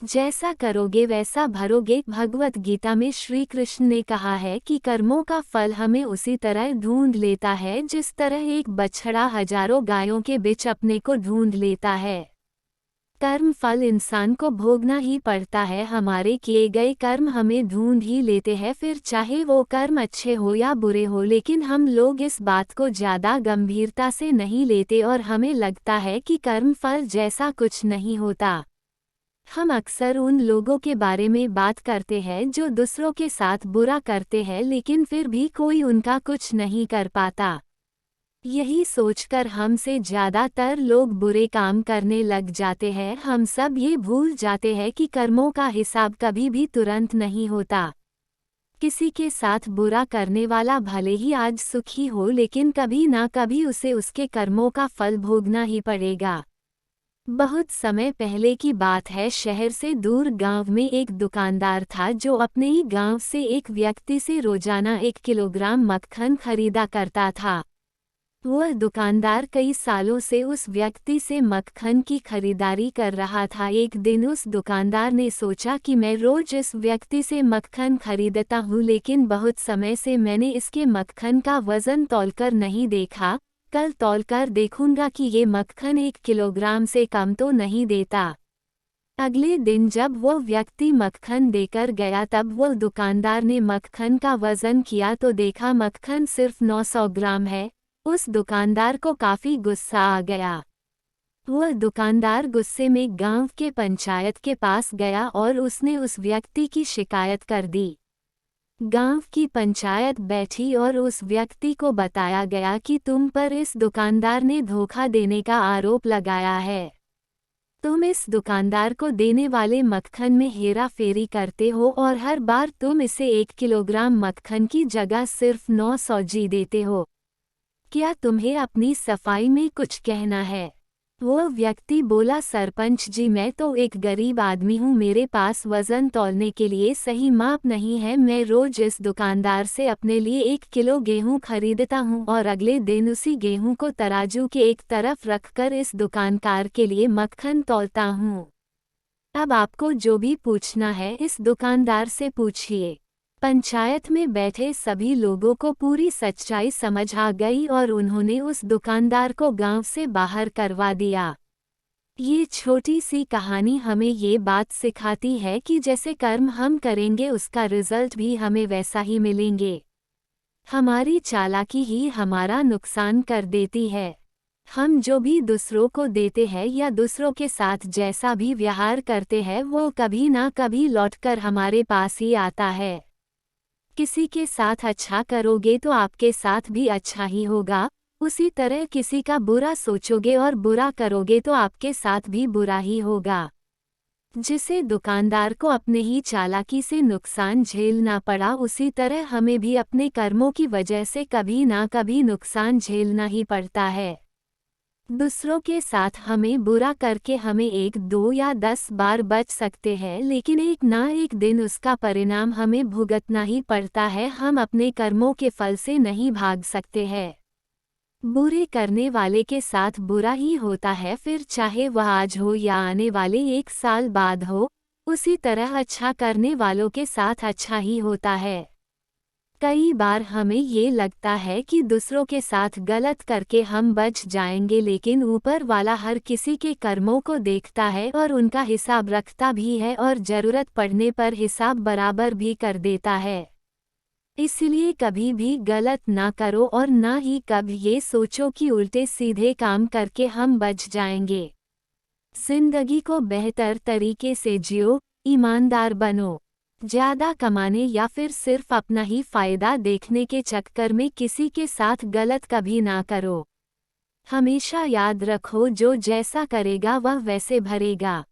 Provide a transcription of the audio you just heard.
जैसा करोगे वैसा भरोगे। भगवत गीता में श्री कृष्ण ने कहा है कि कर्मों का फल हमें उसी तरह ढूंढ लेता है जिस तरह एक बछड़ा हजारों गायों के बीच अपने को ढूंढ लेता है। कर्म फल इंसान को भोगना ही पड़ता है। हमारे किए गए कर्म हमें ढूंढ ही लेते हैं, फिर चाहे वो कर्म अच्छे हो या बुरे हो। लेकिन हम लोग इस बात को ज़्यादा गंभीरता से नहीं लेते और हमें लगता है कि कर्म फल जैसा कुछ नहीं होता। हम अक्सर उन लोगों के बारे में बात करते हैं जो दूसरों के साथ बुरा करते हैं, लेकिन फिर भी कोई उनका कुछ नहीं कर पाता। यही सोचकर हमसे ज़्यादातर लोग बुरे काम करने लग जाते हैं। हम सब ये भूल जाते हैं कि कर्मों का हिसाब कभी भी तुरंत नहीं होता। किसी के साथ बुरा करने वाला भले ही आज सुखी हो, लेकिन कभी ना कभी उसे उसके कर्मों का फल भोगना ही पड़ेगा। बहुत समय पहले की बात है। शहर से दूर गांव में एक दुकानदार था जो अपने ही गांव से एक व्यक्ति से रोजाना 1 किलोग्राम मक्खन खरीदा करता था। वह दुकानदार कई सालों से उस व्यक्ति से मक्खन की खरीदारी कर रहा था। एक दिन उस दुकानदार ने सोचा कि मैं रोज इस व्यक्ति से मक्खन खरीदता हूँ, लेकिन बहुत समय से मैंने इसके मक्खन का वजन तौलकर नहीं देखा। कल तौलकर देखूंगा कि ये मक्खन 1 किलोग्राम से कम तो नहीं देता। अगले दिन जब वो व्यक्ति मक्खन देकर गया, तब वो दुकानदार ने मक्खन का वजन किया तो देखा मक्खन सिर्फ 900 ग्राम है। उस दुकानदार को काफी गुस्सा आ गया। वह दुकानदार गुस्से में गांव के पंचायत के पास गया और उसने उस व्यक्ति की शिकायत कर दी। गांव की पंचायत बैठी और उस व्यक्ति को बताया गया कि तुम पर इस दुकानदार ने धोखा देने का आरोप लगाया है। तुम इस दुकानदार को देने वाले मक्खन में हेरा फेरी करते हो और हर बार तुम इसे 1 किलोग्राम मक्खन की जगह सिर्फ 900 जी देते हो। क्या तुम्हें अपनी सफाई में कुछ कहना है? वो व्यक्ति बोला, सरपंच जी, मैं तो एक गरीब आदमी हूँ, मेरे पास वजन तौलने के लिए सही माप नहीं है। मैं रोज इस दुकानदार से अपने लिए 1 किलो गेहूँ खरीदता हूँ और अगले दिन उसी गेहूँ को तराजू के एक तरफ रखकर इस दुकानदार के लिए मक्खन तौलता हूँ। अब आपको जो भी पूछना है इस दुकानदार से पूछिए। पंचायत में बैठे सभी लोगों को पूरी सच्चाई समझ आ गई और उन्होंने उस दुकानदार को गांव से बाहर करवा दिया। ये छोटी सी कहानी हमें ये बात सिखाती है कि जैसे कर्म हम करेंगे उसका रिजल्ट भी हमें वैसा ही मिलेंगे। हमारी चालाकी ही हमारा नुकसान कर देती है। हम जो भी दूसरों को देते हैं या दूसरों के साथ जैसा भी व्यवहार करते हैं वो कभी ना कभी लौटकर हमारे पास ही आता है। किसी के साथ अच्छा करोगे तो आपके साथ भी अच्छा ही होगा। उसी तरह किसी का बुरा सोचोगे और बुरा करोगे तो आपके साथ भी बुरा ही होगा। जिसे दुकानदार को अपने ही चालाकी से नुकसान झेलना पड़ा, उसी तरह हमें भी अपने कर्मों की वजह से कभी ना कभी नुकसान झेलना ही पड़ता है। दूसरों के साथ हमें बुरा करके हमें 1, 2 या 10 बार बच सकते हैं, लेकिन एक ना एक दिन उसका परिणाम हमें भुगतना ही पड़ता है। हम अपने कर्मों के फल से नहीं भाग सकते हैं। बुरे करने वाले के साथ बुरा ही होता है, फिर चाहे वह आज हो या आने वाले 1 साल बाद हो। उसी तरह अच्छा करने वालों के साथ अच्छा ही होता है। कई बार हमें ये लगता है कि दूसरों के साथ गलत करके हम बच जाएंगे, लेकिन ऊपर वाला हर किसी के कर्मों को देखता है और उनका हिसाब रखता भी है और ज़रूरत पड़ने पर हिसाब बराबर भी कर देता है। इसलिए कभी भी गलत ना करो और ना ही कभी ये सोचो कि उल्टे सीधे काम करके हम बच जाएंगे। जिंदगी को बेहतर तरीके से जियो, ईमानदार बनो। ज़्यादा कमाने या फिर सिर्फ अपना ही फ़ायदा देखने के चक्कर में किसी के साथ गलत कभी ना करो। हमेशा याद रखो, जो जैसा करेगा वह वैसे भरेगा।